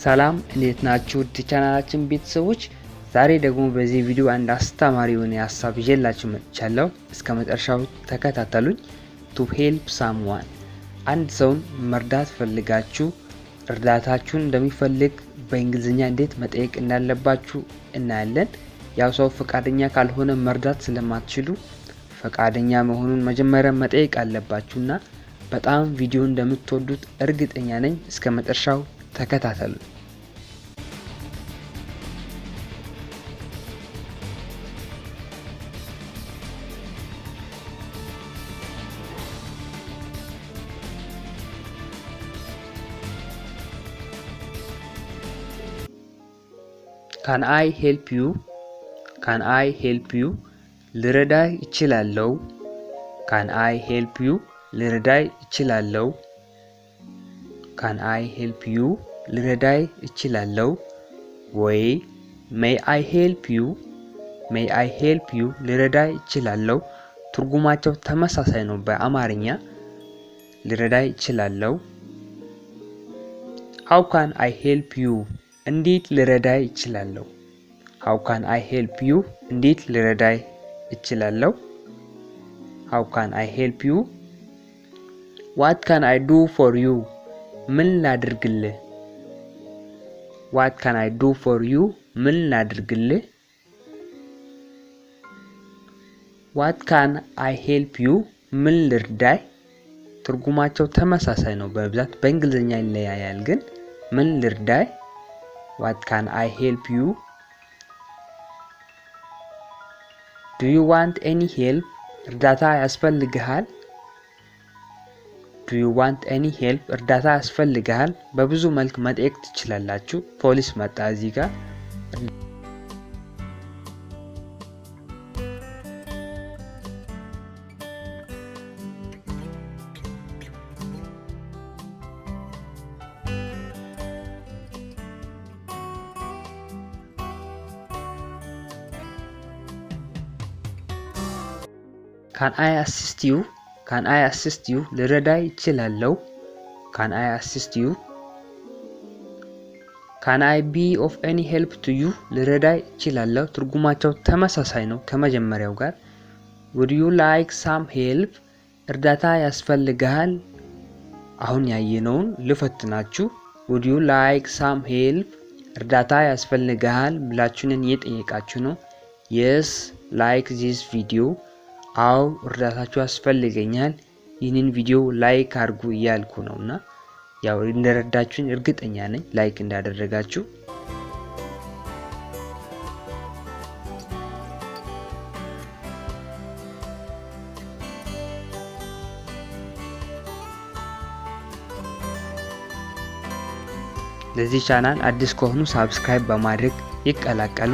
ሰላም እንዴት ናችሁ? ቻናላችን ቤተሰቦች ዛሬ ደግሞ በዚህ ቪዲዮ አንድ አስተማሪ የሆነ ሐሳብ ይዤላችሁ መጥቻለሁ። እስከ መጨረሻው ተከታተሉኝ። to help someone አንድ ሰውን መርዳት ፈልጋችሁ እርዳታችሁን እንደሚፈልግ በእንግሊዝኛ እንዴት መጠየቅ እንዳለባችሁ እናያለን። ያው ሰው ፈቃደኛ ካልሆነ መርዳት ስለማትችሉ ፈቃደኛ መሆኑን መጀመሪያ መጠየቅ አለባችሁና በጣም ቪዲዮ እንደምትወዱት እርግጠኛ ነኝ። እስከ መጨረሻው ተከታተሉ። Can I help you? Can I help you? ልረዳህ እችላለሁ። Can I help you? ልረዳህ እችላለሁ። Can I help you? ልረዳህ እችላለሁ። ወይ May I help you? May I help you? ልረዳህ እችላለሁ። ትርጉማቸው ተመሳሳይ ነው በአማርኛ። ልረዳህ እችላለሁ። How can I help you? እንዴት ልረዳህ እችላለሁ? How can I help you? እንዴት ልረዳህ እችላለሁ? How can I help you? What can I do for you? ምን ላድርግልህ? What can I do for you? ምን ላድርግልህ? What can I help you? ምን ልርዳህ? ትርጉማቸው ተመሳሳይ ነው በብዛት በእንግሊዝኛ ይለያያል ግን ምን ልርዳህ? What can I help you? Do you want any help? እርዳታ ያስፈልግሃል? Do you want any help? እርዳታ ያስፈልግሃል? በብዙ መልክ መጠየቅ ትችላላችሁ። ፖሊስ መጣ እዚህ ጋር Can I assist you? Can I assist you? ልረዳህ እችላለሁ። Can I assist you? Can I be of any help to you? ልረዳህ እችላለሁ። ትርጉማቸው ተመሳሳይ ነው ከመጀመሪያው ጋር። Would you like some help? እርዳታ ያስፈልግሃል? አሁን ያየነውን ልፈትናችሁ። Would you like some help? እርዳታ ያስፈልግሃል ብላችሁን እየጠየቃችሁ ነው። Yes, like this video. አው እርዳታችሁ ያስፈልገኛል ይህንን ቪዲዮ ላይክ አድርጉ እያልኩ ነውና ያው እንደረዳችሁኝ እርግጠኛ ነኝ ላይክ እንዳደረጋችሁ። ለዚህ ቻናል አዲስ ከሆኑ ሳብስክራይብ በማድረግ ይቀላቀሉ።